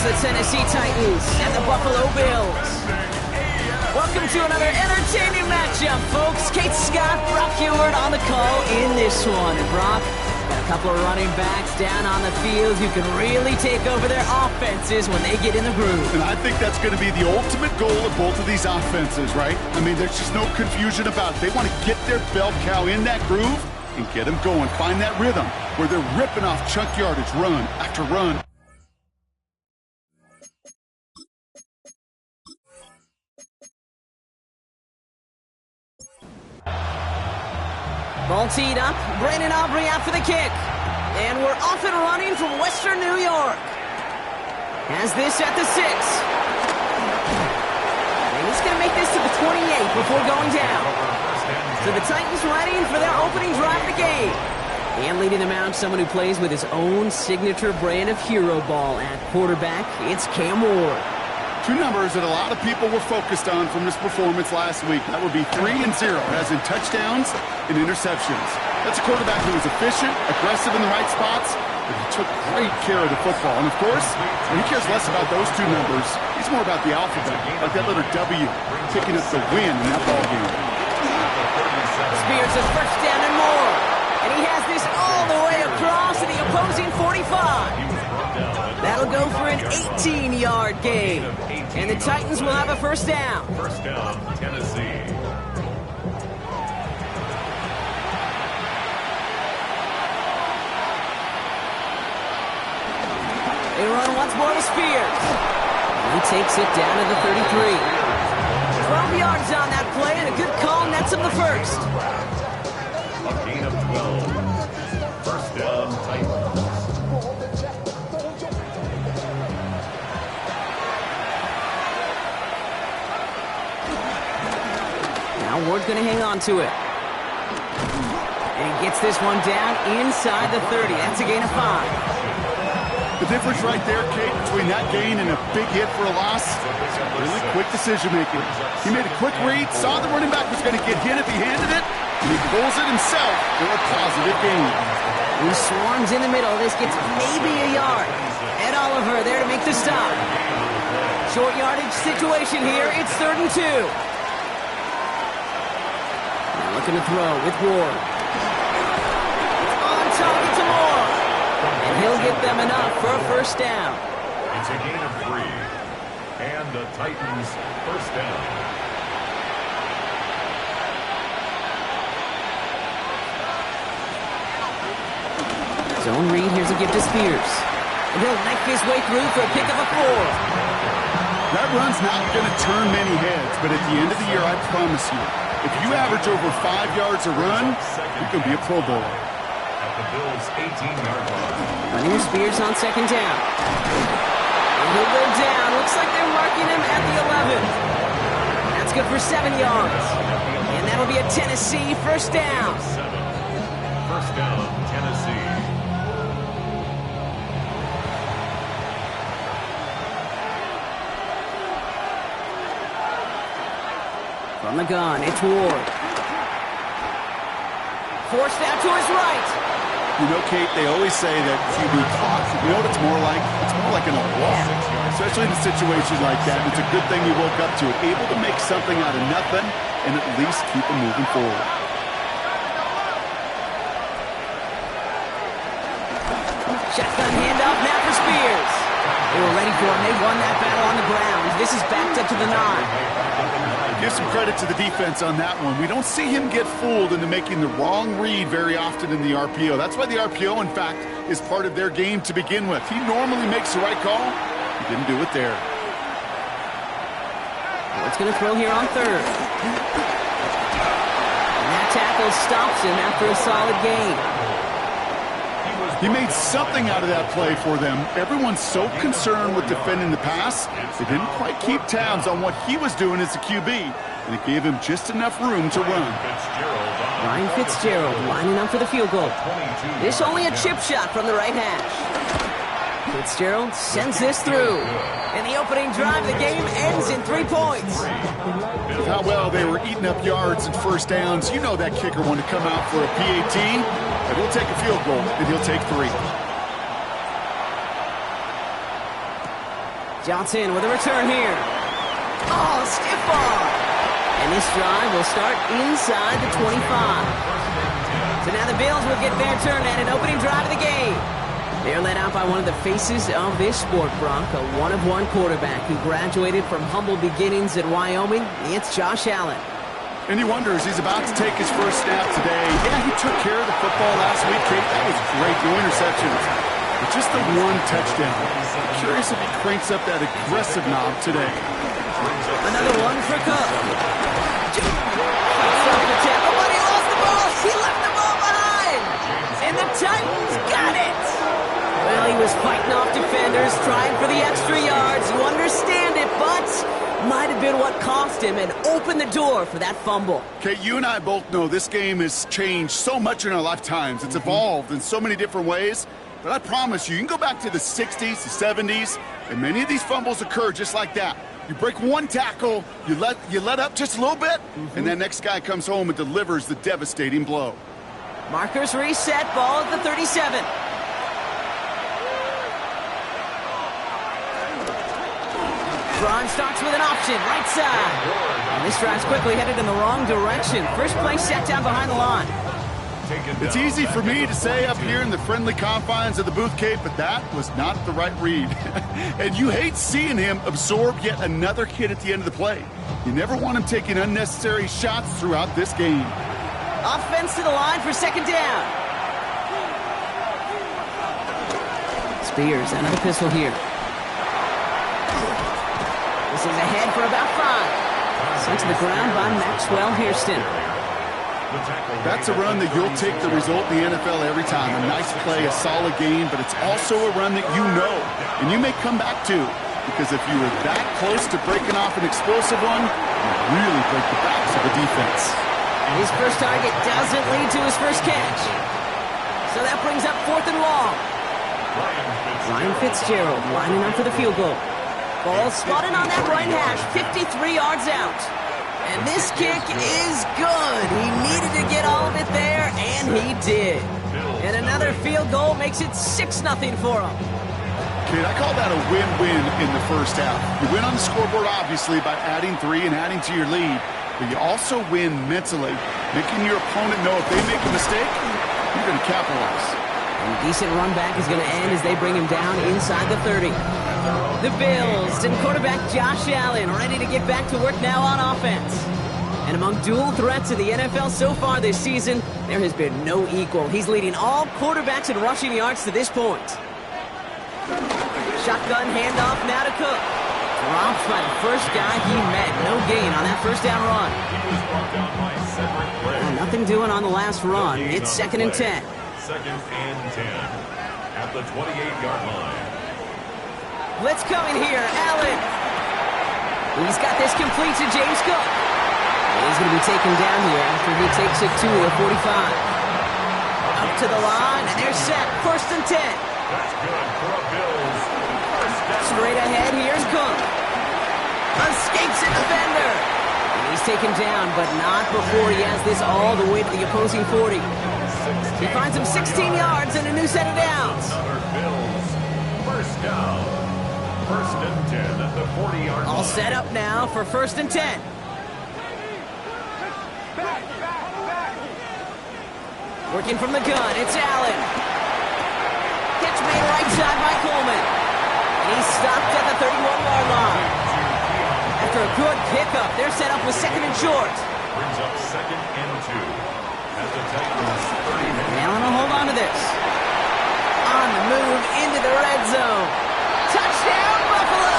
the Tennessee Titans and the Buffalo Bills. Welcome to another entertaining matchup, folks. Kate Scott, Brock Huard on the call in this one. And Brock, got a couple of running backs down on the field who can really take over their offenses when they get in the groove. And I think that's going to be the ultimate goal of both of these offenses, right? I mean, there's just no confusion about it. They want to get their bell cow in that groove and get them going. Find that rhythm where they're ripping off chunk yardage, run after run. Ball teed up, Brandon Aubrey after the kick. And we're off and running from Western New York. Has this at the 6. And he's going to make this to the 28 before going down. So the Titans ready for their opening drive of the game. And leading them out, someone who plays with his own signature brand of hero ball at quarterback, it's Cam Ward. Two numbers that a lot of people were focused on from this performance last week. That would be 3 and 0, as in touchdowns and interceptions. That's a quarterback who was efficient, aggressive in the right spots, but he took great care of the football. And of course, he cares less about those two numbers. He's more about the alphabet, like that little W, picking up the win in that ball game. Spears is first down and more. And he has this all the way across to the opposing 45. That'll go for an 18-yard gain. And the Titans will have a first down. First down, Tennessee. They run once more to Spears. He takes it down to the 33. 12 yards on that play, and a good call nets him the first. A gain of 12. First down, Titans. Now Ward's going to hang on to it. And he gets this one down inside the 30. That's a gain of 5. The difference right there, Kate, between that gain and a big hit for a loss, really quick decision-making. He made a quick read, saw the running back was going to get hit if he handed it, and he pulls it himself for a positive gain. He swarms in the middle. This gets maybe a yard. Ed Oliver there to make the stop. Short yardage situation here. It's 3rd and 2. Now looking to throw with Ward. On target to Moore. And he'll get them enough for a first down. It's a gain of 3. And the Titans first down. Zone read, here's a give to Spears. And he'll knife his way through for a pick of a 4. That run's not going to turn many heads, but at the end of the year, I promise you, if you average over 5 yards a run, you can be a Pro Bowler. At the Bills' 18-yard line. Running with Spears on 2nd down. And he'll go down. Looks like they're marking him at the 11. That's good for 7 yards. And that'll be a Tennessee first down. 7. First down, Tennessee. From the gun, it's Ward. Forced out to his right. You know, Kate, they always say that QB clock, you know what it's more like? It's more like an alarm, especially in a situation like that. It's a good thing you woke up to it, able to make something out of nothing and at least keep them moving forward. Shotgun handoff now for Spears. They were ready for him. They won that battle on the ground. This is backed up to the 9. Give some credit to the defense on that one. We don't see him get fooled into making the wrong read very often in the RPO. That's why the RPO, in fact, is part of their game to begin with. He normally makes the right call. He didn't do it there. What's going to throw here on 3rd? And that tackle stops him after a solid gain. He made something out of that play for them. Everyone's so concerned with defending the pass, they didn't quite keep tabs on what he was doing as a QB, and it gave him just enough room to run. Ryan Fitzgerald lining up for the field goal. This only a chip shot from the right hash. Fitzgerald sends this through. And the opening drive of the game ends in 3 points. With how well they were eating up yards and first downs, you know that kicker wanted to come out for a PAT, but he'll take a field goal, and he'll take 3. Johnson with a return here. Oh, stiff arm. And this drive will start inside the 25. So now the Bills will get their turn at an opening drive of the game. They're led out by one of the faces of this sport, Brock, a one-of-one quarterback who graduated from humble beginnings at Wyoming. It's Josh Allen. And he wonders, he's about to take his first snap today. Yeah, he took care of the football last week, Kate. That was great. No interceptions. But just the one touchdown. I'm curious if he cranks up that aggressive knob today. Another one for Cook. Oh, but he lost the ball. He left the ball behind. And the Titans got it. Well, he was fighting off defenders, trying for the extra yards. You understand it, but might have been what cost him and opened the door for that fumble. Okay, you and I both know this game has changed so much in our lifetimes. It's evolved in so many different ways. But I promise you can go back to the 60s, the 70s, and many of these fumbles occur just like that. You break one tackle, you let up just a little bit, and that next guy comes home and delivers the devastating blow. Markers reset, ball at the 37. Braun starts with an option, right side. And this drive's quickly headed in the wrong direction. First play set down behind the line. It's easy for me to say up here in the friendly confines of the Booth Cape, but that was not the right read. And you hate seeing him absorb yet another hit at the end of the play. You never want him taking unnecessary shots throughout this game. Offense to the line for second down. Spears, another pistol here. This is ahead for about 5. Sent to the ground by Maxwell Hairston. That's a run that you'll take the result in the NFL every time. A nice play, a solid game, but it's also a run that you know and you may come back to, because if you were that close to breaking off an explosive one, you really break the backs of the defense. His first target doesn't lead to his first catch. So that brings up 4th and long. Ryan Fitzgerald lining up for the field goal. Ball spotted on that right hash, 53 yards out. And this kick is good. He needed to get all of it there, and he did. And another field goal makes it 6-0 for him. Kid, I call that a win-win in the first half. You win on the scoreboard, obviously, by adding 3 and adding to your lead. But you also win mentally, making your opponent know if they make a mistake, you're going to capitalize. And a decent run back is going to end as they bring him down inside the 30. The Bills and quarterback Josh Allen ready to get back to work now on offense. And among dual threats in the NFL so far this season, there has been no equal. He's leading all quarterbacks in rushing yards to this point. Shotgun handoff now to Cook. Dropped by the first guy he met. No gain on that first down run. Well, nothing doing on the last run. It's 2nd and 10. 2nd and 10 at the 28-yard line. Blitz coming here, Allen. He's got this complete to James Cook. He's going to be taken down here after he takes it to the 45. Up to the line, and they're set. 1st and 10. That's good for a Bills. Straight ahead, here's Cook. Escapes a defender. And he's taken down, but not before he has this all the way to the opposing 40. He finds him 16 yards and a new set of downs. Another Bills. First down. 1st and 10 at the 40-yard line. All set up now for 1st and 10. Working from the gun, it's Allen. Catch made right side by Coleman. And he's stopped at the 31-yard line. After a good pickup, they're set up with 2nd and short. Brings up 2nd and 2 at the Titans 30. Allen will hold on to this. On the move into the red zone. Touchdown, Buffalo!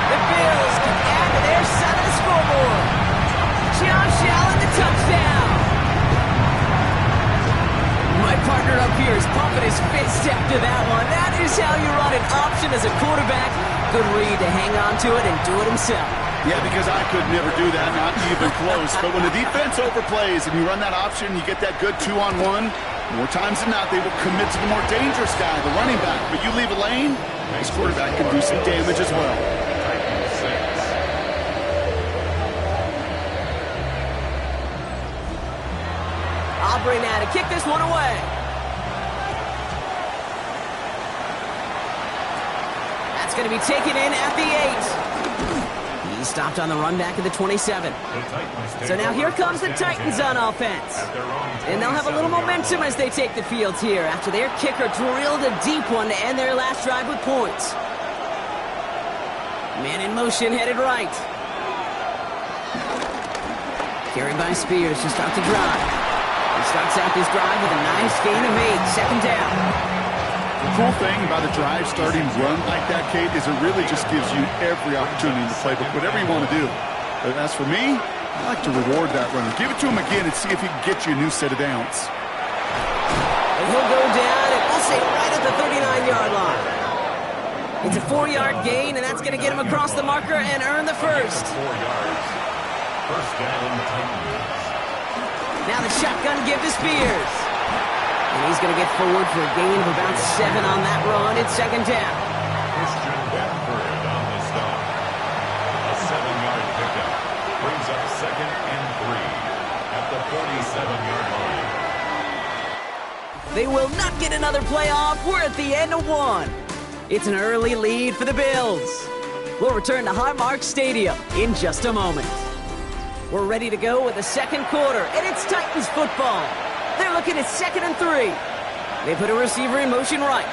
The Bills can add to their side of the scoreboard. Josh Allen, the touchdown. My partner up here is pumping his fist after that one. That is how you run an option as a quarterback. Good read to hang on to it and do it himself. Yeah, because I could never do that, not even close. But when the defense overplays and you run that option, you get that good 2-on-1, more times than not, they will commit to the more dangerous guy, the running back. But you leave a lane, this quarterback can do some damage as well. Aubrey now to kick this one away. That's going to be taken in at the 8. He stopped on the run back at the 27. So now here comes the Titans on offense. And they'll have a little momentum as they take the field here after their kicker drilled a deep one to end their last drive with points. Man in motion, headed right. Carried by Spears to start the drive. He starts out this drive with a nice gain of 8, second down. The cool thing about a drive starting run like that, Kate, is it really just gives you every opportunity in the playbook, whatever you want to do. But as for me, I like to reward that runner. Give it to him again and see if he can get you a new set of downs. And he'll go down, and we'll say right at the 39-yard line. It's a 4-yard gain, and that's going to get him across the marker and earn the first. 4 yards. First down, Titans. Now the shotgun give to Spears. And he's going to get forward for a gain of about 7 on that run. It's second down. Christian Benford on the stop. A 7-yard pickup brings up second and 3 at the 47-yard line. They will not get another playoff. We're at the end of 1. It's an early lead for the Bills. We'll return to Highmark Stadium in just a moment. We're ready to go with the second quarter, and it's Titans football. They're looking at second and 3. They put a receiver in motion right.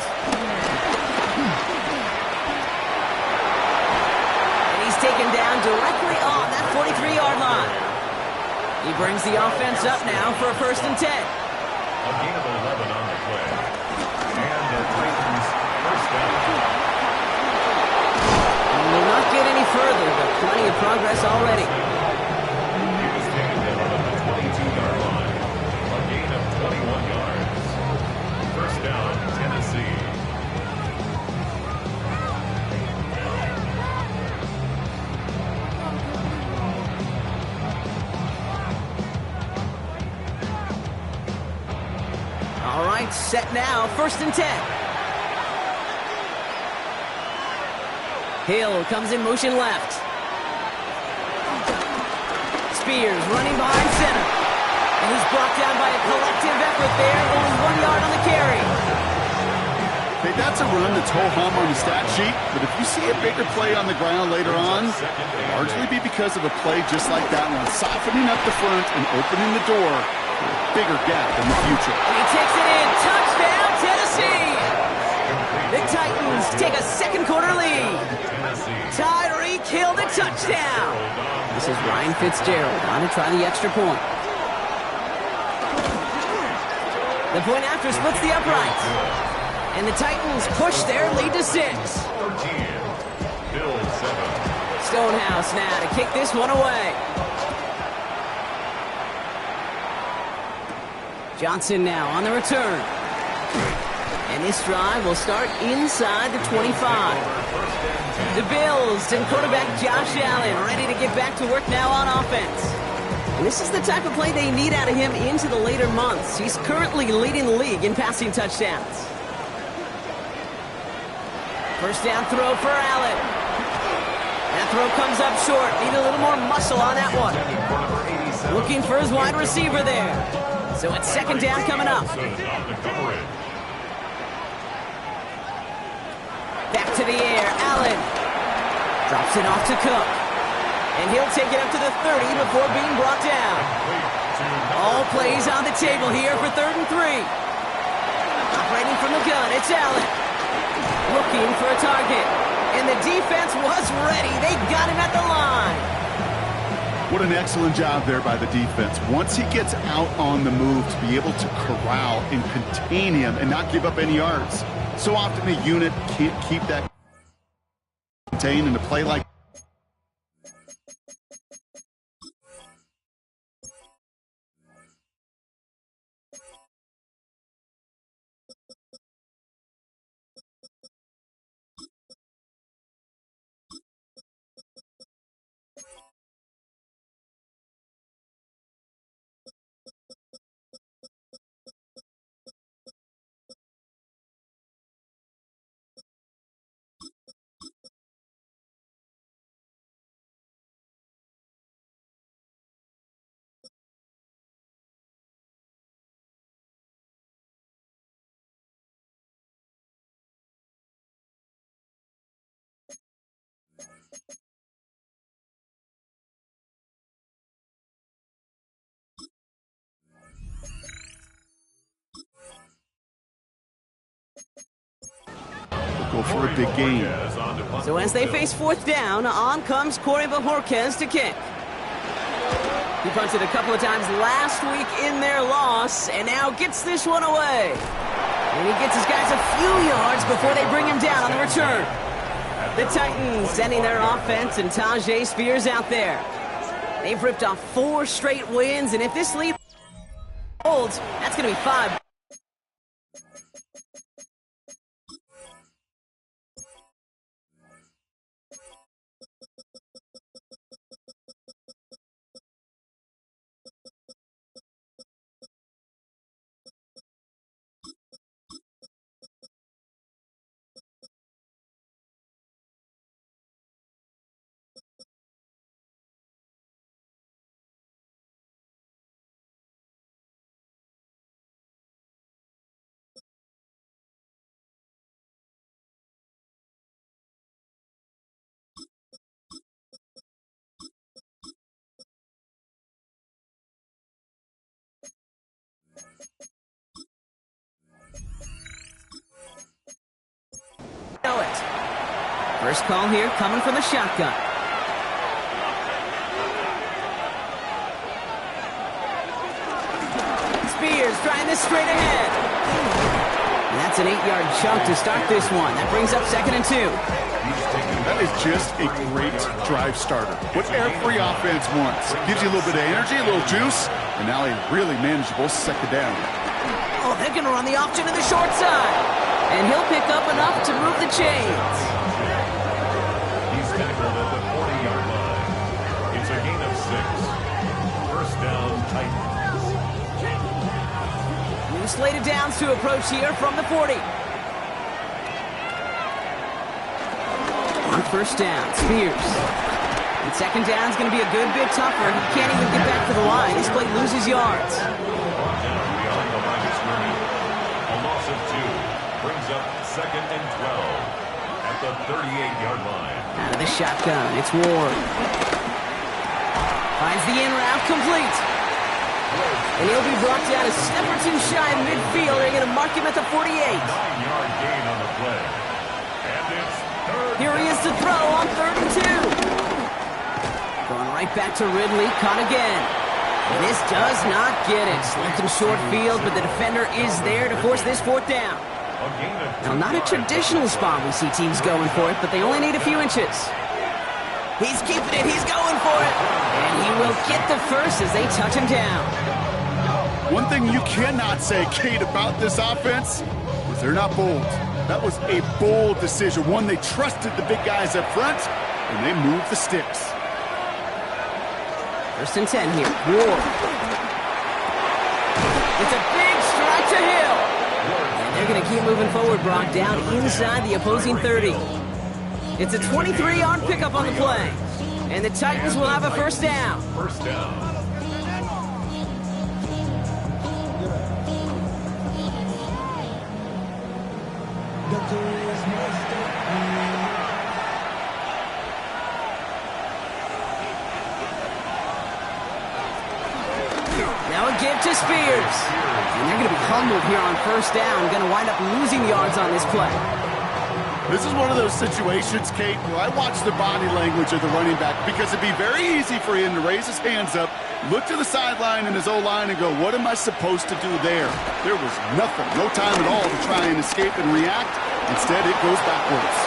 And he's taken down directly on that 43-yard line. He brings the offense up now for a first and 10. A gain of 11 on the play. And the Titans first down. Will not get any further, but plenty of progress already. He was taken down on the 22-yard line. A gain of 21 yards. First down, Tennessee. All right, set now, first and 10. Hill comes in motion left. Spears running behind center. And he's brought down by a collective effort there. Only 1 yard on the carry. Hey, that's a run that's ho-hum on the stat sheet, but if you see a bigger play on the ground later on, it'll largely be because of a play just like that one, softening up the front and opening the door for a bigger gap in the future. And he takes it in. Touchdown, Tennessee! The Titans take a second quarter lead. Tyreek Hill the touchdown. This is Ryan Fitzgerald on to try the extra point. The point after splits the upright. And the Titans push their lead to 6. Stonehouse now to kick this one away. Johnson now on the return. And this drive will start inside the 25. The Bills and quarterback Josh Allen ready to get back to work now on offense. And this is the type of play they need out of him into the later months. He's currently leading the league in passing touchdowns. First down throw for Allen. That throw comes up short. Need a little more muscle on that one. Looking for his wide receiver there. So it's second down coming up. Back to the air, Allen. Drops it off to Cook. And he'll take it up to the 30 before being brought down. All plays on the table here for 3rd and 3. Operating from the gun, it's Allen. Looking for a target. And the defense was ready. They got him at the line. What an excellent job there by the defense. Once he gets out on the move, to be able to corral and contain him and not give up any yards. So often a unit can't keep that contained, and a play like Go for a big gain. So as they face fourth down, on comes Corey Bojorquez to kick. He punted a couple of times last week in their loss, and now gets this one away. And he gets his guys a few yards before they bring him down on the return. The Titans sending their offense and Tyjae Spears out there. They've ripped off 4 straight wins, and if this lead holds, that's going to be 5. Know it. First call here coming from the shotgun. Spears trying this straight ahead. And that's an 8-yard chunk to start this one. That brings up 2nd and 2. That is just a great drive starter. What every offense wants. Gives you a little bit of energy, a little juice, and now a really manageable 2nd down. Oh, they're going to run the option to the short side. And he'll pick up enough to move the chains. He's tackled at the 40-yard line. It's a gain of 6. First down, Titans. New slate of downs to approach here from the 40. On first down, Spears. And 2nd down's going to be a good bit tougher. He can't even get back to the line. This play loses yards. Brought down beyond the line of scrimmage. A loss of 2. Brings up 2nd and 12 at the 38-yard line. Out of the shotgun, it's Ward. Finds the in route complete. And he'll be brought down a step or 2 shy of midfield. They're going to mark him at the 48. 9-yard gain on the play. And it's 3rd. Here he is to throw on 3rd and 2. Going right back to Ridley, caught again. And this does not get it. Slipped in short field, but the defender is there to force this 4th down. Now, not a traditional spot we see teams going for it, but they only need a few inches. He's keeping it. He's going for it. And he will get the first as they touch him down. One thing you cannot say, Kate, about this offense is they're not bold. That was a bold decision, one they trusted the big guys up front, and they moved the sticks. 1st and 10 here. Ward. It's a big strike to Hill. They're going to keep moving forward, Brock, down inside the opposing 30. It's a 23-yard pickup on the play. And the Titans will have a first down. First down. Now a give to Spears. And they're going to be humbled here on first down. Going to wind up losing yards on this play. This is one of those situations, Kate, where I watch the body language of the running back because it'd be very easy for him to raise his hands up, look to the sideline in his O-line and go, what am I supposed to do there? There was nothing, no time at all to try and escape and react. Instead, it goes backwards.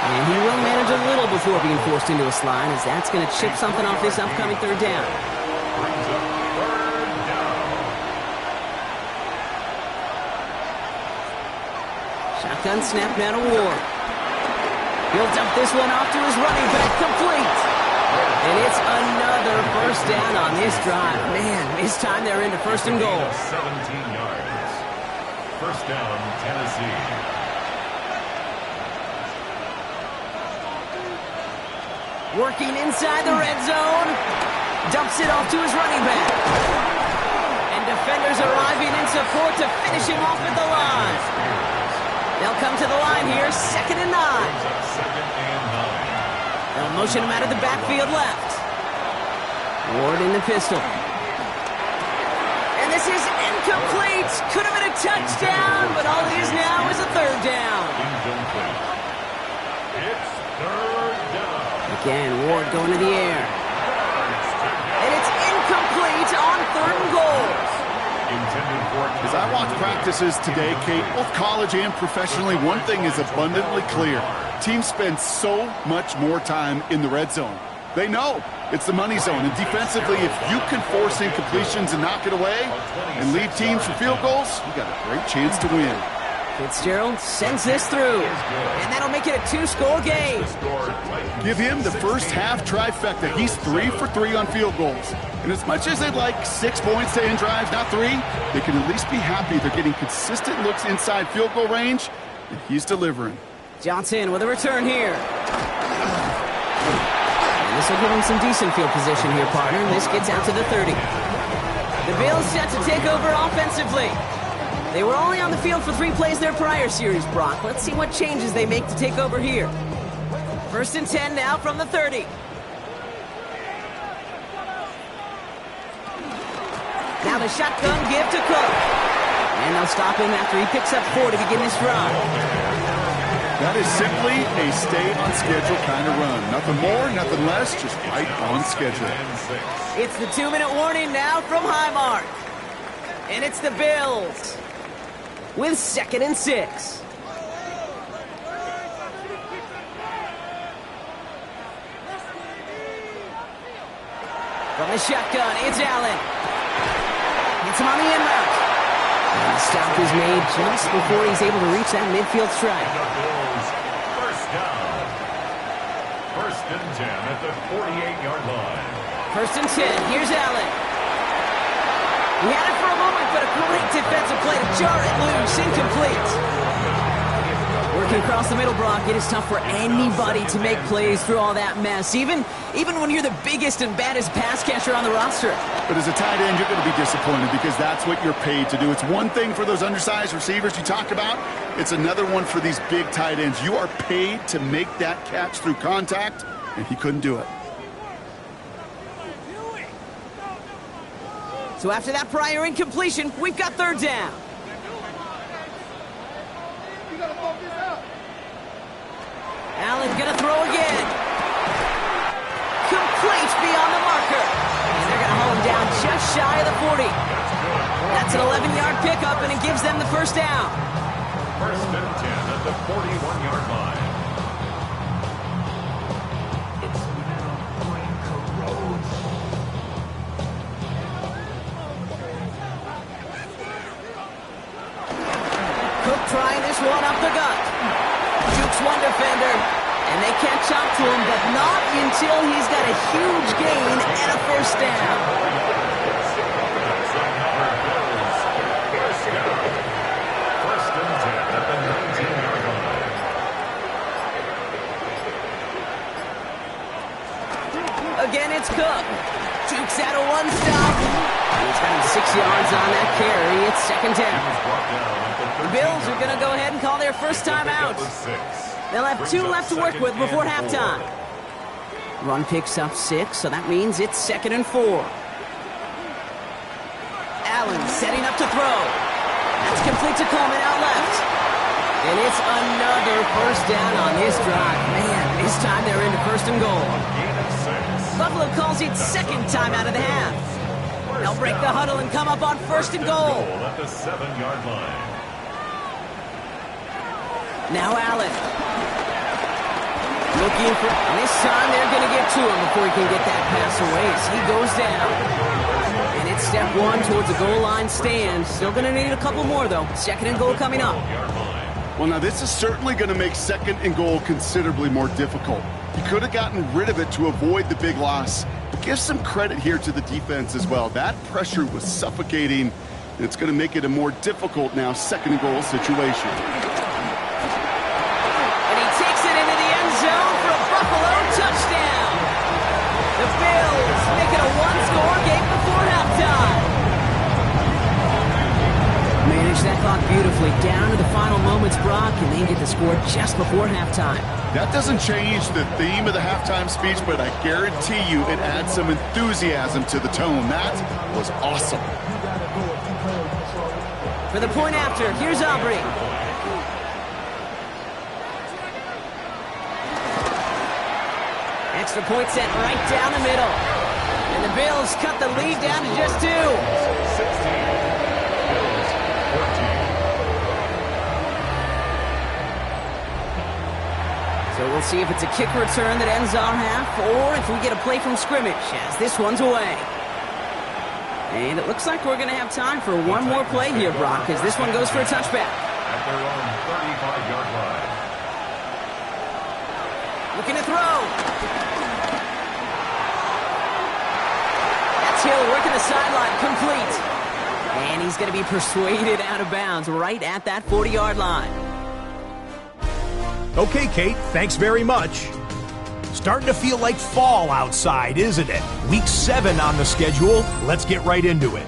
And he will manage a little before being forced into a slide, as that's going to chip something off this upcoming 3rd down. Brings up 3rd down. Shotgun snap now to Ward. He'll dump this one off to his running back, complete. And it's another first down on this drive. Man, this time they're into 1st and goal. 17 yards. First down, Tennessee. Working inside the red zone. Dumps it off to his running back. And defenders arriving in support to finish him off at the line. They'll come to the line here, 2nd and 9. Brings up 2nd and 9. They'll motion him out of the backfield left. Ward in the pistol. And this is incomplete. Could have been a touchdown, but all it is now is a third down. Incomplete. It's third down. Again, Ward going to the air. And it's incomplete on third and goal. Intended for As I watch practices today, Kate, both college and professionally, one thing is abundantly clear. Teams spend so much more time in the red zone. They know it's the money zone. And defensively, if you can force incompletions and knock it away and lead teams for field goals, you got a great chance to win. Fitzgerald sends this through. And that'll make it a two-score game. Give him the first half trifecta. He's 3 for 3 on field goals. And as much as they'd like 6 points to end drives, not 3, they can at least be happy they're getting consistent looks inside field goal range, and he's delivering. Johnson with a return here. And this will give him some decent field position here, partner. And this gets out to the 30. The Bills set to take over offensively. They were only on the field for 3 plays their prior series, Brock. Let's see what changes they make to take over here. 1st and 10 now from the 30. Now the shotgun give to Cook. And they'll stop him after he picks up 4 to begin this drive. That is simply a stay-on-schedule kind of run. Nothing more, nothing less, just right on schedule. It's the 2-minute warning now from Highmark. And it's the Bills with 2nd and 6. From the shotgun, it's Allen. Hits him on the end route. And the stop is made just before he's able to reach that midfield strike. First down. 1st and 10 at the 48-yard line. 1st and 10. Here's Allen. He had it for a moment, but a great defensive play to jar it loose. Incomplete. Working across the middle, Brock, it is tough for anybody to make plays through all that mess, even when you're the biggest and baddest pass catcher on the roster. But as a tight end, you're going to be disappointed because that's what you're paid to do. It's one thing for those undersized receivers you talk about. It's another one for these big tight ends. You are paid to make that catch through contact, and he couldn't do it. So after that prior incompletion, we've got 3rd down. Allen gonna throw again. Complete beyond the marker. And they're gonna haul him down just shy of the 40. That's an 11-yard pickup, and it gives them the 1st down. 1st and 10 at the 41-yard line. Cook trying this one up the gut. Jukes one defender, and they catch up to him, but not until he's got a huge gain and a 1st down. First and 10 at the 19-yard line. Again, it's Cook. Jukes out a 1-stop. He's got him 6 yards on that carry. It's 2nd down. The Bills are going to go ahead and call their first timeout. They'll have 2 left to work with before halftime. Run picks up 6, so that means it's 2nd and 4. Allen setting up to throw. That's complete to Coleman out left. And it's another 1st down on this drive. Man, this time they're into 1st and goal. Buffalo calls it 2nd time out of the half. They'll break the huddle and come up on 1st and goal. At the 7-yard line. Now Allen. Looking for, and this time they're going to get to him before he can get that pass away as he goes down. And it's step 1 towards the goal line stand. Still going to need a couple more, though. 2nd and goal coming up. Well, now this is certainly going to make 2nd and goal considerably more difficult. He could have gotten rid of it to avoid the big loss. But give some credit here to the defense as well. That pressure was suffocating, and it's going to make it a more difficult now 2nd and goal situation. And he takes it into the end zone for a Buffalo touchdown. The Bills make it a 1-score game before halftime. Manage that clock beautifully down to the final moments, Brock, and they get the score just before halftime. That doesn't change the theme of the halftime speech, but I guarantee you it adds some enthusiasm to the tone. That was awesome. For the point after, here's Aubrey. Extra point set right down the middle. And the Bills cut the lead down to just 2. 16. Bills 14. So we'll see if it's a kick return that ends our half, or if we get a play from scrimmage, as this one's away. And it looks like we're going to have time for one more play here, Brock, as this one goes for a touchback. At their own 35-yard line. Looking to throw. That's Hill working the sideline, complete. And he's going to be persuaded out of bounds right at that 40-yard line. Okay, Kate, thanks very much. Starting to feel like fall outside, isn't it? Week 7 on the schedule. Let's get right into it.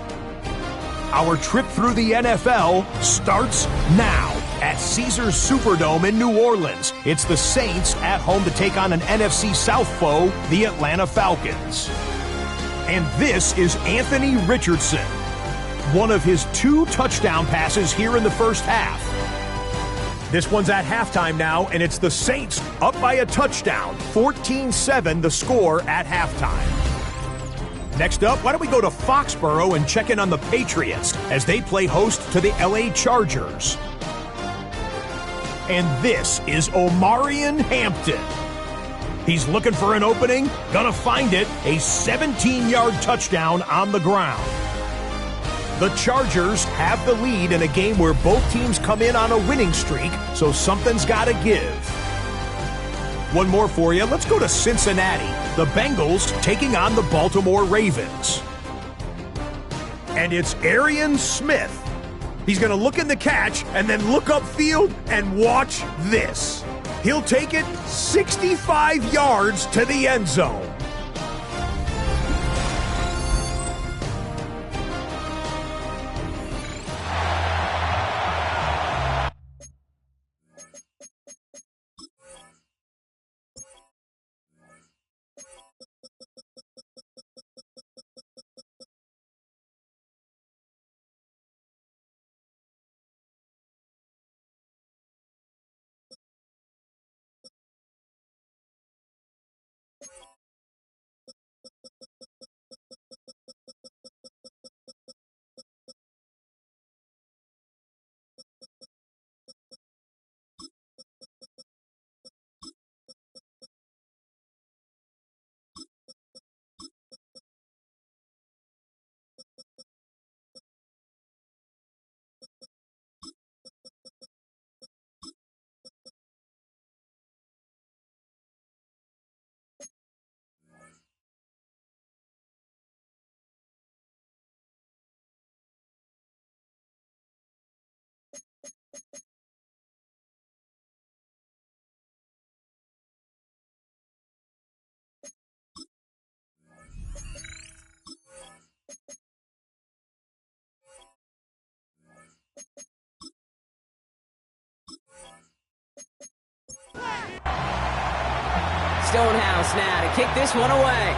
Our trip through the NFL starts now at Caesars Superdome in New Orleans. It's the Saints at home to take on an NFC South foe, the Atlanta Falcons. And this is Anthony Richardson. One of his 2 touchdown passes here in the first half. This one's at halftime now, and it's the Saints up by a touchdown. 14-7 the score at halftime. Next up, why don't we go to Foxborough and check in on the Patriots as they play host to the LA Chargers. And this is Omarion Hampton. He's looking for an opening, gonna find it, a 17-yard touchdown on the ground. The Chargers have the lead in a game where both teams come in on a winning streak, so something's got to give. One more for you. Let's go to Cincinnati. The Bengals taking on the Baltimore Ravens. And it's Arian Smith. He's going to look in the catch and then look upfield and watch this. He'll take it 65 yards to the end zone. Stonehouse now to kick this one away.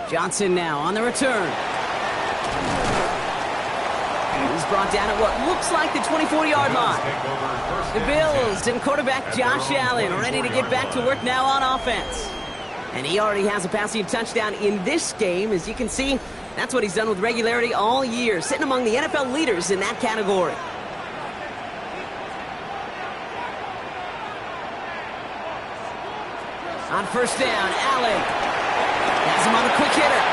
Johnson now on the return. He's brought down at what looks like the 24-yard line. The Bills and quarterback Josh Allen ready to get back to work now on offense. And he already has a passing touchdown in this game. As you can see, that's what he's done with regularity all year, sitting among the NFL leaders in that category. On first down, Allen has him on a quick hitter.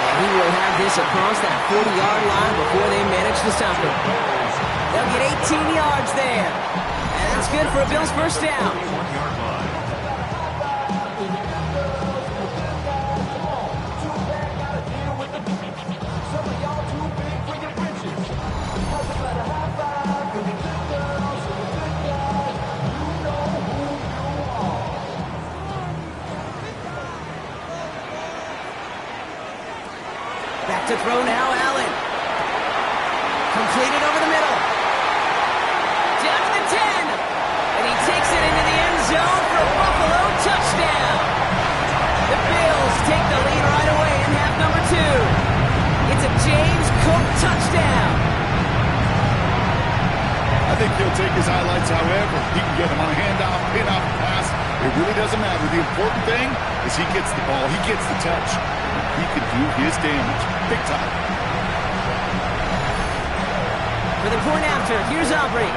And he will have this across that 40-yard line before they manage to stop him. They'll get 18 yards there. And that's good for a Bills first down. Back to throw now, Allen. Completed over the middle. Down to the 10. And he takes it into the end zone for a Buffalo touchdown. The Bills take the lead right away in half number 2. It's a James Cook touchdown. I think he'll take his highlights however he can get them on a handoff, pin-off, pass. It really doesn't matter. The important thing is he gets the ball. He gets the touch. He can do his damage. Big time. For the point after, here's Aubrey.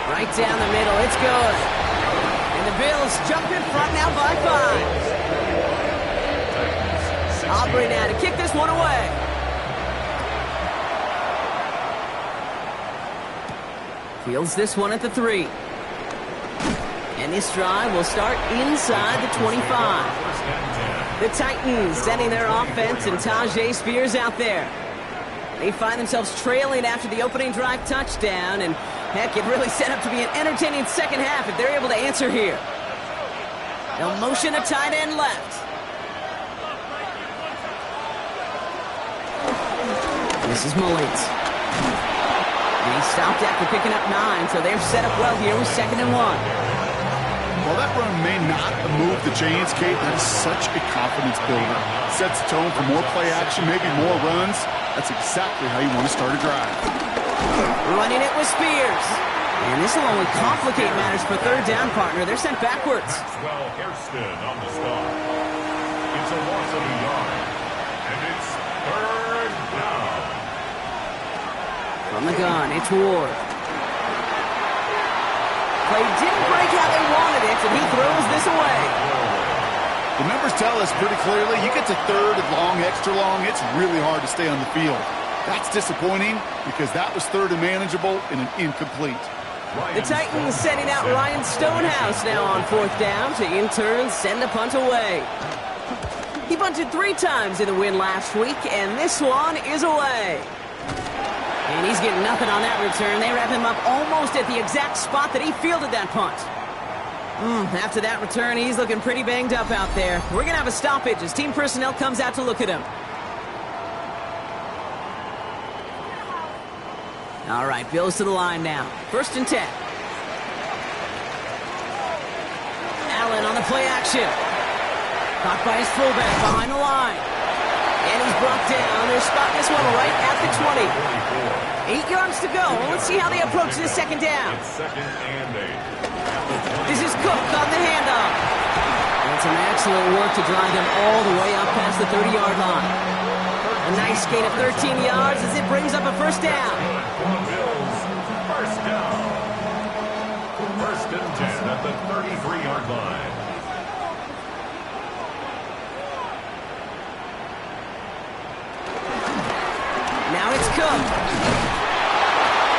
Right down the middle, it's good. And the Bills jump in front now by 5. Aubrey now to kick this one away. Fields this one at the 3. And this drive will start inside the 25. The Titans sending their offense and Tyjae Spears out there. They find themselves trailing after the opening drive touchdown, and heck, it really set up to be an entertaining second half if they're able to answer here. They'll motion a tight end left. This is Mullins. And he stopped after picking up 9, so they're set up well here with 2nd and 1. While that run may not move the chains, Kate, that is such a confidence builder. Sets the tone for more play action, maybe more runs. That's exactly how you want to start a drive. Running it with Spears. And this will only complicate matters for third down, partner. They're sent backwards. Well, Hairston on the stop. It's a loss of a yard. And it's 3rd down. From the gun, it's Ward. Play didn't break how they wanted it, and he throws this away. The numbers tell us pretty clearly, you get to 3rd and long, extra long, it's really hard to stay on the field. That's disappointing because that was 3rd and manageable and an incomplete. The Titans sending out Ryan Stonehouse now on 4th down to in turn send the punt away. He punted 3 times in the win last week, and this one is away. And he's getting nothing on that return. They wrap him up almost at the exact spot that he fielded that punt. After that return, he's looking pretty banged up out there. We're going to have a stoppage as team personnel comes out to look at him. All right, Bills to the line now. 1st and 10. Allen on the play action. Caught by his fullback behind the line. And he's brought down. They're spotting this one right at the 20. 8 yards to go. Let's see how they approach this 2nd down. It's 2nd and 8. This is Cook on the handoff. And some excellent work to drive them all the way up past the 30-yard line. A nice gain of 13 yards as it brings up a 1st down. Bills, 1st down. 1st and 10 at the 33-yard line. Now it's Cook.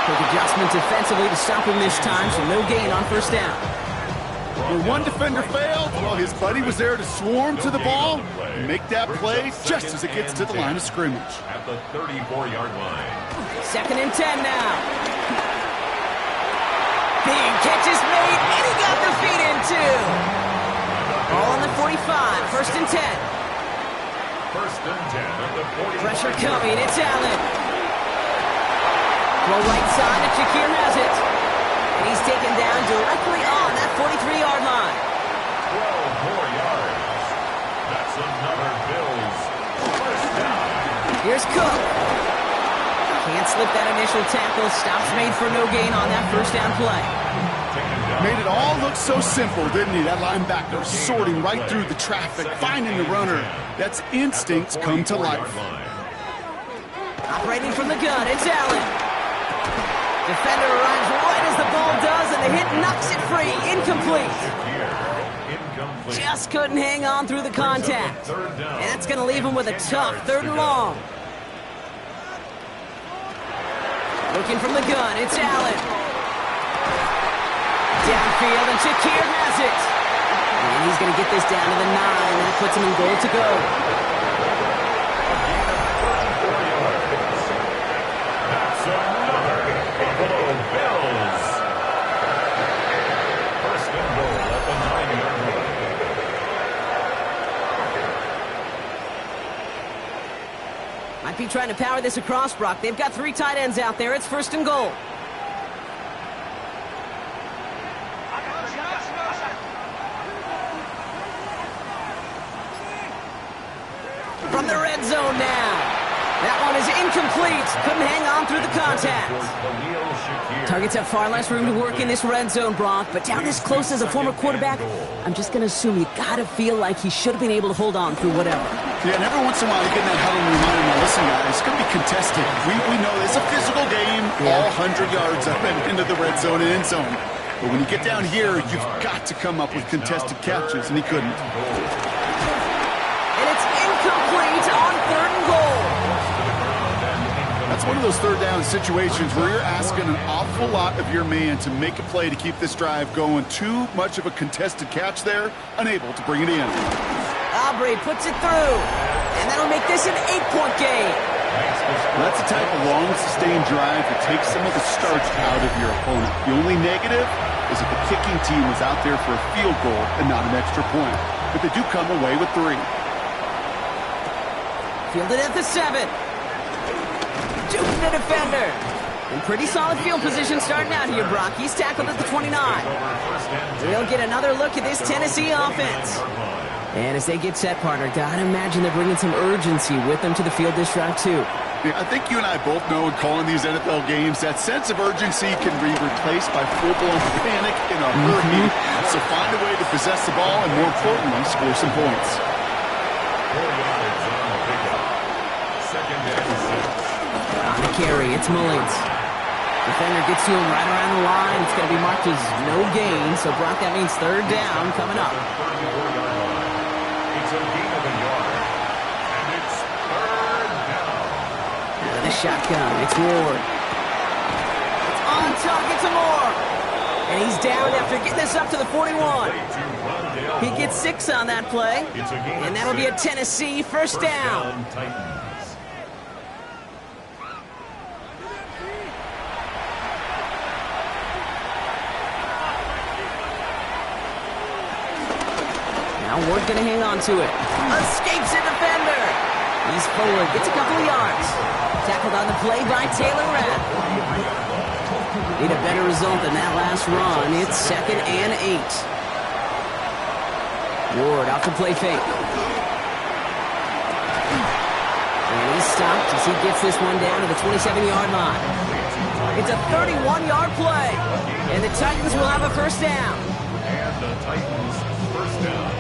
Quick adjustment defensively to stop him this time, so no gain on 1st down. When one defender failed, well, his buddy was there to swarm to the ball and make that play just as it gets to the line of scrimmage. At the 34-yard line. 2nd and 10 now. Big catch is made, and he got the feet in too. Ball on the 45, 1st and 10. 1st and 10 at the 40. Pressure coming, it's Allen. Throw right side, and Shakir has it. And he's taken down directly on that 43-yard line. 12 more yards. That's another Bills 1st down. Here's Cook. Can't slip that initial tackle. Stops made for no gain on that 1st down play. Made it all look so simple, didn't he? That linebacker sorting right through the traffic, finding the runner. That's instincts come to life. Operating from the gun, it's Allen. Defender arrives right as the ball does, and the hit knocks it free. Incomplete. Just couldn't hang on through the contact. And that's going to leave him with a tough 3rd and long. Looking from the gun, it's Allen. Downfield, and Shakir has it. And he's going to get this down to the 9. That puts him in goal to go. That's another Buffalo Bills. 1st and goal at the 9-yard line. Might be trying to power this across, Brock. They've got 3 tight ends out there. It's 1st and goal. From the red zone now. That one is incomplete. Couldn't hang on through the contact. Targets have far less room to work in this red zone, Brock, but down this close as a former quarterback, I'm just going to assume you got to feel like he should have been able to hold on through whatever. Yeah, and every once in a while you get in that huddle and remind him, listen, guys, it's going to be contested. We know it's a physical game, all 100 yards up and into the red zone and end zone. But when you get down here, you've got to come up with contested catches, and he couldn't. And it's incomplete on 3rd and goal. That's one of those 3rd down situations where you're asking an awful lot of your man to make a play to keep this drive going. Too much of a contested catch there, unable to bring it in. Aubrey puts it through, and that'll make this an 8-point game. That's the type of long, sustained drive that takes some of the starch out of your opponent. The only negative is if the kicking team was out there for a field goal and not an extra point. But they do come away with 3. Fielded at the 7. Juking the defender. In pretty solid field position starting out here, Brock. He's tackled at the 29. We'll get another look at this Tennessee offense. And as they get set, partner, gotta imagine they're bringing some urgency with them to the field this drive, too. Yeah, I think you and I both know in calling these NFL games that sense of urgency can be replaced by full-blown panic in a hurry. So find a way to possess the ball and, more importantly, score some points. 4 yards on the pickup. 2nd and 6. On the carry, it's Mullins. Defender gets to him right around the line. It's going to be marked as no gain. So, Brock, that means 3rd down coming up. It's a gain of a yard. And it's 3rd down. Out of the shotgun, it's Ward. It's on target to Moore. And he's down after getting this up to the 41. He gets 6 on that play. And that'll be a Tennessee 1st down. Now Ward gonna hang on to it. Escapes a defender. He's forward, gets a couple of yards. Tackled on the play by Taylor Rapp. Need a better result than that last run. It's 2nd and 8. Ward off the play fake. And he's stopped as he gets this one down to the 27-yard line. It's a 31-yard play. And the Titans will have a 1st down. And the Titans 1st down.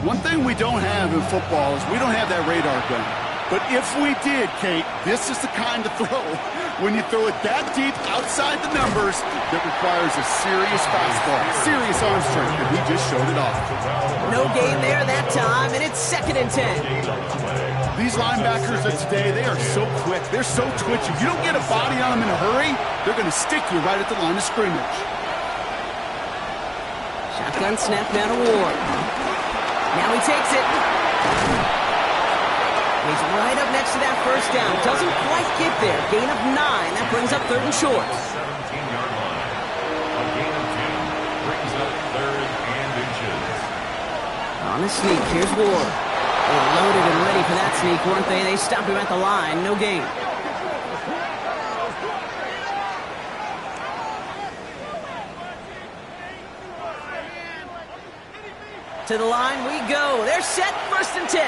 One thing we don't have in football is we don't have that radar gun. But if we did, Kate, this is the kind of throw, when you throw it that deep outside the numbers, that requires a serious fastball, serious arm strength, and he just showed it off. No gain there that time, and it's 2nd and 10. These linebackers of today, they are so quick. They're so twitchy. You don't get a body on them in a hurry, they're going to stick you right at the line of scrimmage. Shotgun snap down to Ward. Now he takes it. He's right up next to that 1st down. Doesn't quite get there. Gain of 9. That brings up 3rd and short. 17-yard line. A gain of 10 brings up 3rd and inches. On the sneak, here's Ward. They were loaded and ready for that sneak, weren't they? They stopped him at the line. No gain. To the line we go. They're set, 1st and 10.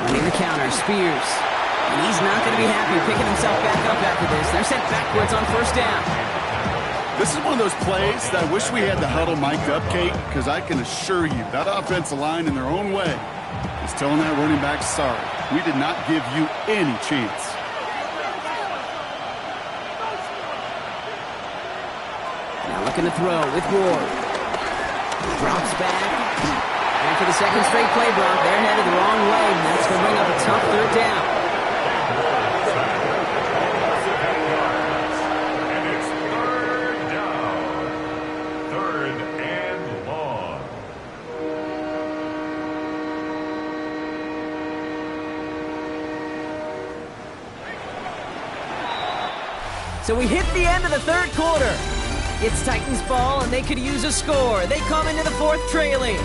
Running the counter, Spears. And he's not going to be happy picking himself back up after this. They're sent backwards on 1st down. This is one of those plays that I wish we had the huddle mic'd up, Kate, because I can assure you that offensive line in their own way is telling that running back, sorry, we did not give you any chance. Now looking to throw with Ward. Drops back. And for the 2nd straight play, Brock, they're headed the wrong way. That's going to bring up a tough 3rd down. And it's 3rd down. 3rd and long. So we hit the end of the third quarter. It's Titans ball, and they could use a score. They come into the fourth trailing.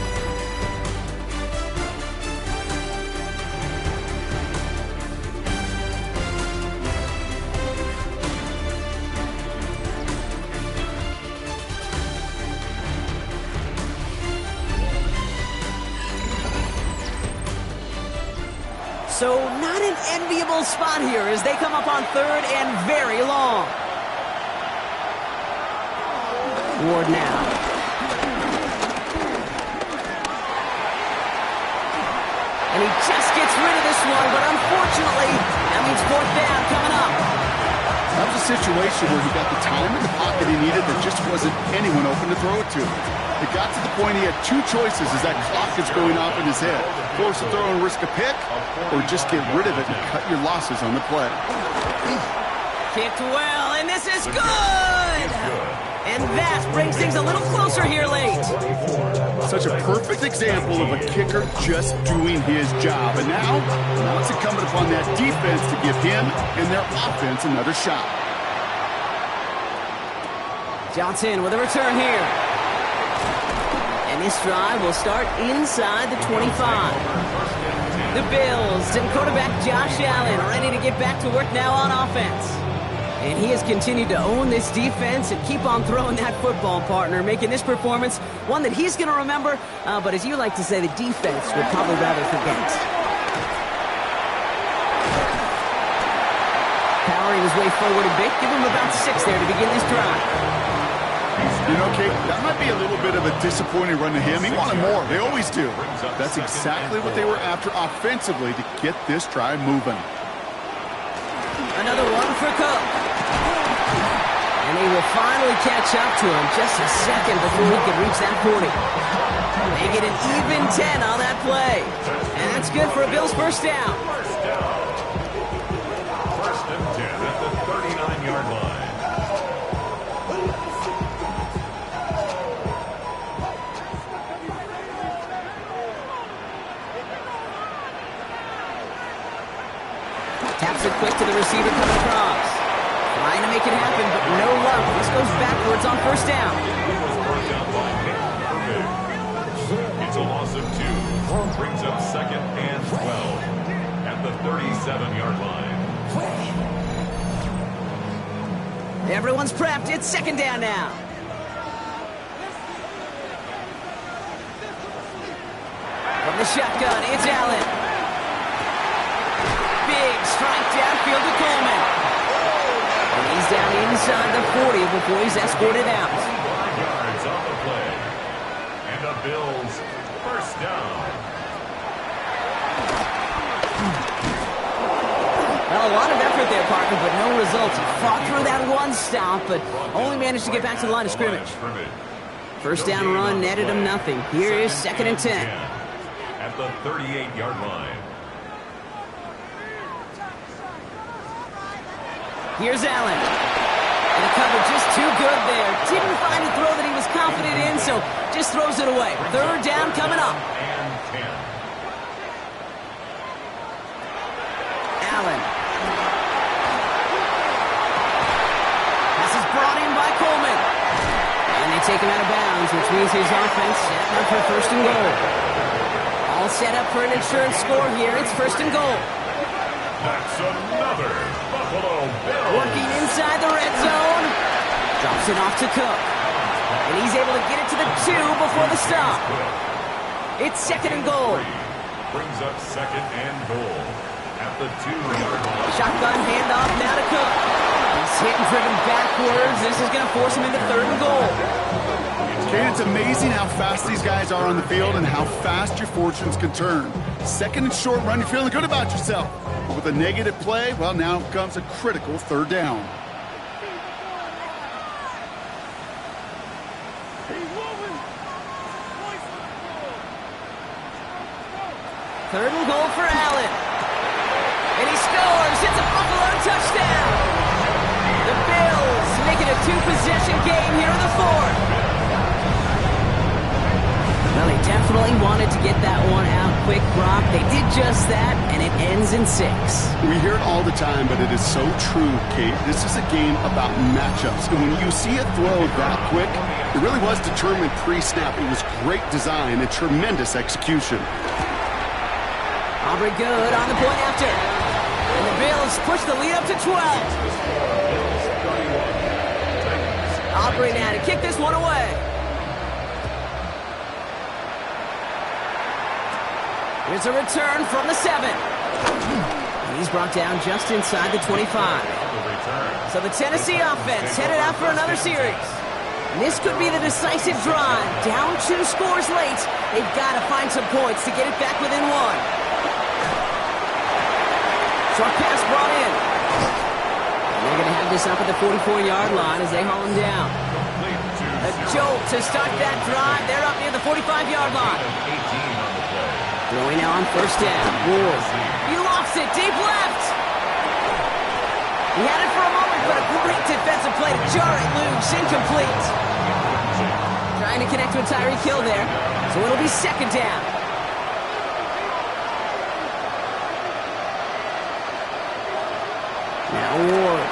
So not an enviable spot here as they come up on third and very long. Ward now. And he just gets rid of this one, but unfortunately, that means fourth down coming up. That was a situation where he got the time in the pocket he needed. There just wasn't anyone open to throw it to. It got to the point he had two choices as that clock is going off in his head. Force a throw and risk a pick, or just get rid of it and cut your losses on the play. Kicked well, and this is good! And that brings things a little closer here late. Such a perfect example of a kicker just doing his job. And now it's incumbent upon that defense to give him and their offense another shot. Johnson with a return here. And this drive will start inside the 25. The Bills and quarterback Josh Allen ready to get back to work now on offense. And he has continued to own this defense and keep on throwing that football, partner, making this performance one that he's going to remember, but as you like to say, the defense would probably rather forget. Powering his way forward a bit, give him about 6 there to begin this drive. You know, Kate, that might be a little bit of a disappointing run to him. He wanted more. They always do. That's exactly what they were after offensively to get this drive moving. Another one for Cook. And he will finally catch up to him just a second before he can reach that 40. They get an even 10 on that play. And that's good for a Bills first down. First and 10 at the 39-yard line. Taps it quick to the receiver coming across. Trying to make it happen, but no luck. This goes backwards on first down. It's a loss of 2. Brings up second and 12 at the 37-yard line. Everyone's prepped. It's second down now. From the shotgun, it's Allen. Big strike downfield to Coleman. And he's down inside the 40 before he's escorted out. 5 yards on the play. And the Bills first down. Well, a lot of effort there, partner, but no results. He fought through that one stop, but only managed to get back to the line of scrimmage. First down run netted him nothing. Here is second and 10. At the 38-yard line. Here's Allen. And the cover just too good there. Didn't find a throw that he was confident in, so just throws it away. Third down coming up. And 10. Allen. Pass is brought in by Coleman. And they take him out of bounds, which means his offense set up for first and goal. All set up for an insurance score here. It's first and goal. That's another Buffalo Bills. Working inside the red zone. Drops it off to Cook. And he's able to get it to the 2 before the stop. It's second and goal. Brings up second and goal at the 2-yard line. Shotgun handoff now to Cook. He's hit and driven backwards. This is going to force him into third and goal. Kate, it's amazing how fast these guys are on the field and how fast your fortunes can turn. Second and short run, you're feeling good about yourself. But with a negative play, well, now comes a critical third down. Third and goal for Allen. And he scores. It's a Buffalo touchdown. The Bills make it a 2-possession game here in the fourth. Well, he definitely definitely wanted to get that one out quick, Brock. They did just that, and it ends in 6. We hear it all the time, but it is so true, Kate. This is a game about matchups. And when you see a throw that quick, it really was determined pre-snap. It was great design and tremendous execution. Aubrey good on the point after. And the Bills push the lead up to 12. Aubrey now to kick this one away. Here's a return from the 7. And he's brought down just inside the 25. So the Tennessee offense headed out for another series. And this could be the decisive drive. Down 2 scores late. They've got to find some points to get it back within 1. Short pass brought in. And they're going to have this up at the 44-yard line as they haul him down. A jolt to start that drive. They're up near the 45-yard line. Throwing now on first down. Ward. He lofts it deep left. He had it for a moment, but a great defensive play to jar it loose. Incomplete. Trying to connect with Tyreek Hill there. So it'll be second down. Now Ward.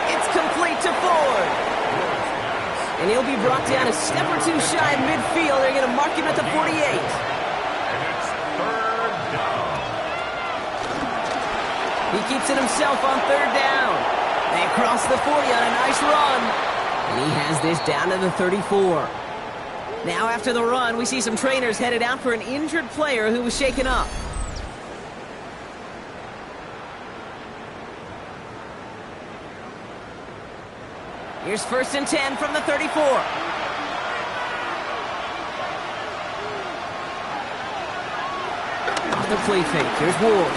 It's complete to Ford. And he'll be brought down a step or 2 shy of midfield. They're going to mark him at the 48. And it's third down. He keeps it himself on third down. They cross the 40 on a nice run. And he has this down to the 34. Now after the run, we see some trainers headed out for an injured player who was shaken up. Here's first and 10 from the 34. Off the play fake. Here's Ward.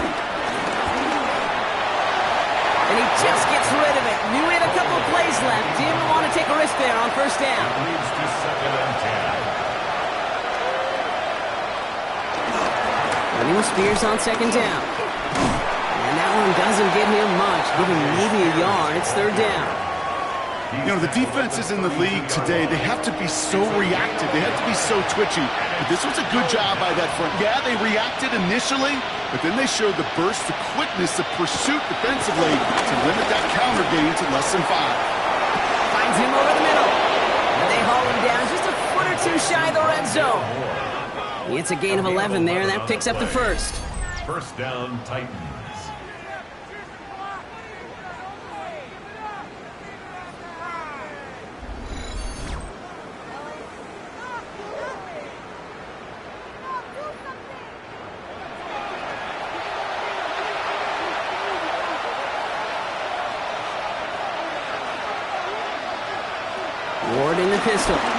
And he just gets rid of it. Knew he had a couple of plays left. Didn't want to take a risk there on first down. Leads to second and 10. Running with Spears on second down. And that one doesn't get him much. Give him maybe a yard. It's third down. You know, the defenses in the league today, they have to be so reactive. They have to be so twitchy. But this was a good job by that front. Yeah, they reacted initially, but then they showed the burst, the quickness, the pursuit defensively to limit that counter gain to less than 5. Finds him over the middle. And they haul him down just a foot or 2 shy of the red zone. He gets a gain of 11 there, and that picks up the first. First down, Titans. Ward in the pistol. Brought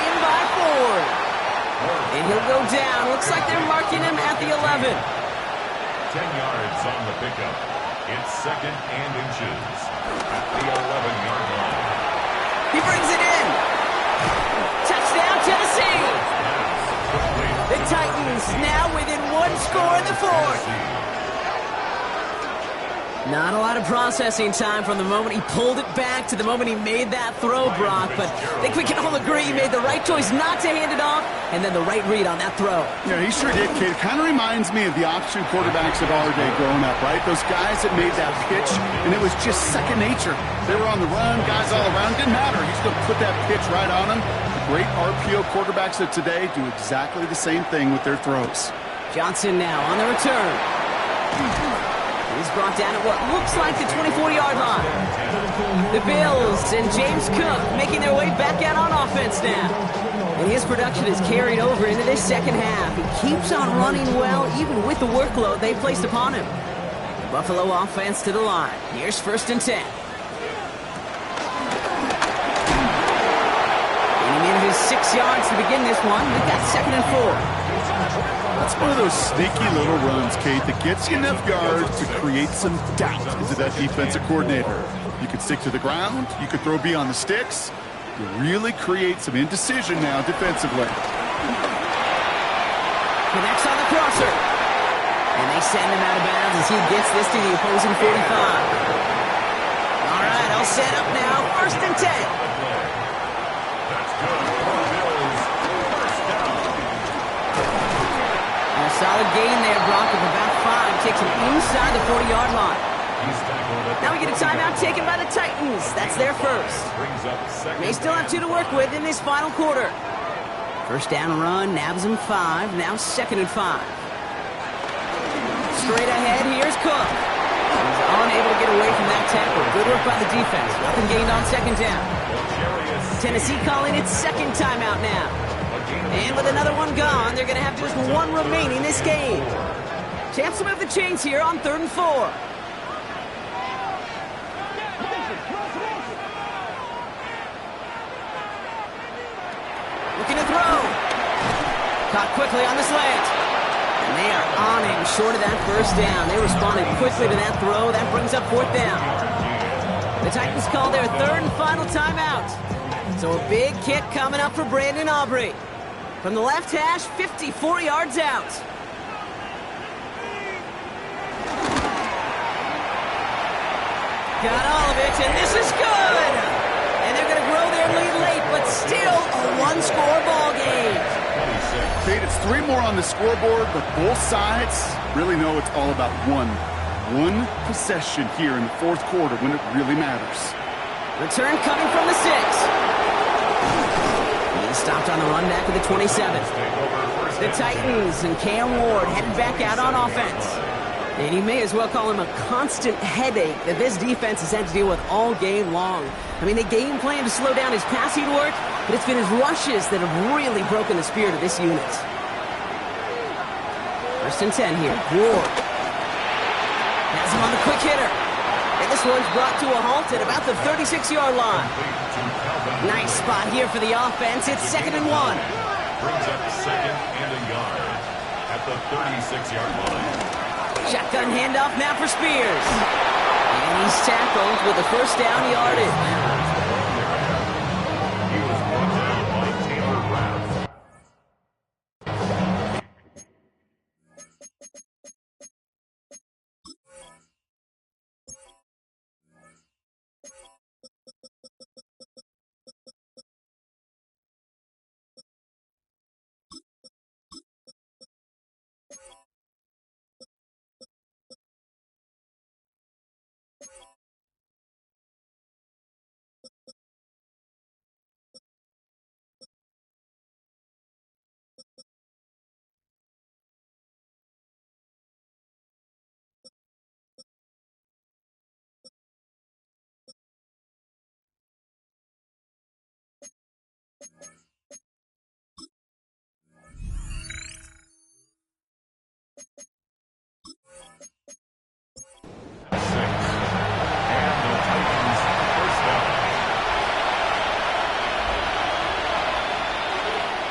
in by Ford. And he'll go down. Looks like they're marking him at the 11. 10 yards on the pickup. It's second and inches at the 11-yard line. He brings it in. Touchdown, Tennessee. The Titans now within 1 score in the 4th. Not a lot of processing time from the moment he pulled it back to the moment he made that throw, Brock. But I think we can all agree he made the right choice not to hand it off, and then the right read on that throw. Yeah, he sure did, Kate. It kind of reminds me of the option quarterbacks of our day growing up, right? Those guys that made that pitch, and it was just second nature. They were on the run, guys all around. Didn't matter. He's going to put that pitch right on them. The great RPO quarterbacks of today do exactly the same thing with their throws. Johnson now on the return. He's brought down at what looks like the 24-yard line. The Bills and James Cook making their way back out on offense now. And his production is carried over into this second half. He keeps on running well, even with the workload they placed upon him. Buffalo offense to the line. Here's first and 10. And he manages 6 yards to begin this one. We've got second and 4. That's one of those sneaky little runs, Kate, that gets you enough yards to create some doubt into that defensive coordinator. You could stick to the ground. You could throw beyond the sticks. You really create some indecision now defensively. Connects on the crosser. And they send him out of bounds as he gets this to the opposing 45. All right, all set up now. First and 10. gain there, Brock, of about 5. Takes him inside the 40-yard line. Now we get a timeout taken by the Titans. That's their first. They still have 2 to work with in this final quarter. First down run, nabs him 5. Now 2nd and 5. Straight ahead, here's Cook. He's unable to get away from that tackle. Good work by the defense. Nothing gained on 2nd down. Tennessee calling its 2nd timeout now. And with another one gone, they're going to have just 1 remaining this game. Chance to move the chains here on 3rd and 4. Looking to throw. Caught quickly on the slant. And they are on him short of that first down. They responded quickly to that throw. That brings up 4th down. The Titans call their 3rd and final timeout. So a big kick coming up for Brandon Aubrey. From the left hash, 54 yards out. Got all of it, and this is good! And they're going to grow their lead late, but still a 1-score ball game. Kate, it's 3 more on the scoreboard, but both sides really know it's all about one possession here in the 4th quarter when it really matters. Return coming from the 6. He stopped on the run back of the 27. The Titans and Cam Ward headed back out on offense. And you may as well call him a constant headache that this defense has had to deal with all game long. I mean, they game plan to slow down his passing work, but it's been his rushes that have really broken the spirit of this unit. 1st and 10 here. Ward has him on the quick hitter. And this one's brought to a halt at about the 36-yard line. Nice spot here for the offense. It's 2nd and 1. Brings up 2nd and a yard at the 36-yard line. Shotgun handoff now for Spears. And he's tackled with the first down yardage. He was brought down by Taylor Rapp.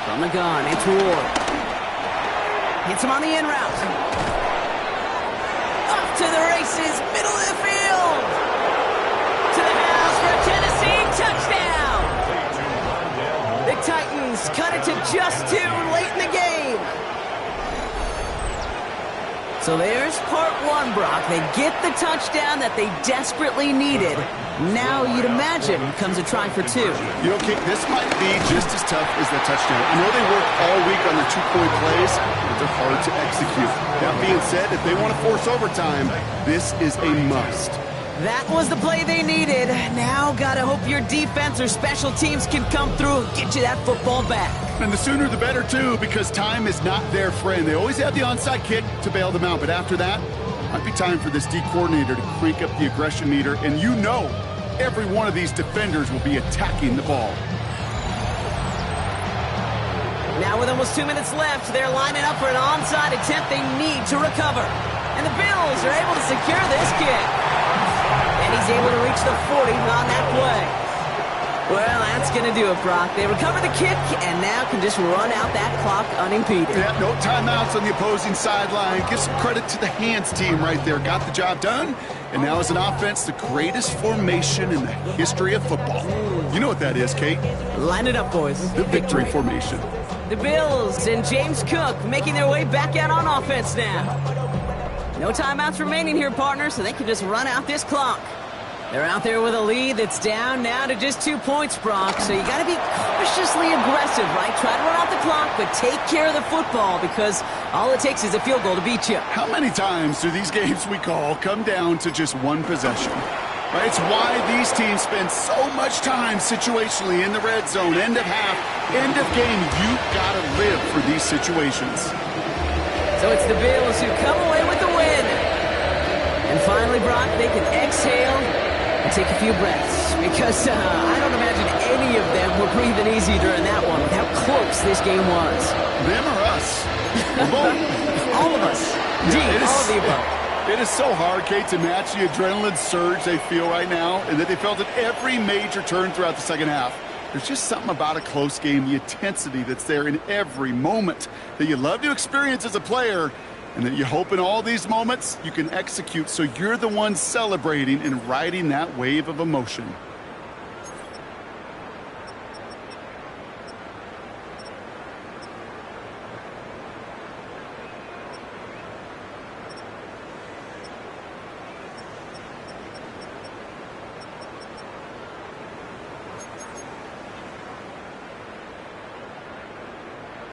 From the gun, it's Ward. Hits him on the in route. Up to the races, middle of the field. To the house for a Tennessee touchdown. The Titans cut it to just 2 late in the game. So there's part 1, Brock. They get the touchdown that they desperately needed. Now you'd imagine comes a try for 2. You know, Kate, this might be just as tough as the touchdown. I know they work all week on their 2-point plays, but they're hard to execute. That being said, if they want to force overtime, this is a must. That was the play they needed. Now gotta hope your defense or special teams can come through and get you that football back. And the sooner the better, too, because time is not their friend. They always have the onside kick to bail them out, but after that, might be time for this D coordinator to crank up the aggression meter, and you know every one of these defenders will be attacking the ball. Now with almost 2 minutes left, they're lining up for an onside attempt they need to recover. And the Bills are able to secure this kick. And he's able to reach the 40 on that play. Well, that's going to do it, Brock. They recover the kick and now can just run out that clock unimpeded. Yeah, no timeouts on the opposing sideline. Give some credit to the hands team right there. Got the job done. And now as an offense, the greatest formation in the history of football. You know what that is, Kate? Line it up, boys. The victory formation. The Bills and James Cook making their way back out on offense now. No timeouts remaining here, partner, so they can just run out this clock. They're out there with a lead that's down now to just 2 points, Brock. So you got to be cautiously aggressive, right? Try to run out the clock, but take care of the football because all it takes is a field goal to beat you. How many times do these games we call come down to just one possession? Right? It's why these teams spend so much time situationally in the red zone, end of half, end of game. You've got to live for these situations. So it's the Bills who come away with the win. And finally, Brock, they can exhale and take a few breaths because I don't imagine any of them were breathing easy during that one with how close this game was. Them or us? Both. All of us. Indeed, all of the above. It is so hard, Kate, to match the adrenaline surge they feel right now and that they felt at every major turn throughout the second half. There's just something about a close game, the intensity that's there in every moment that you love to experience as a player and that you hope in all these moments you can execute so you're the one celebrating and riding that wave of emotion.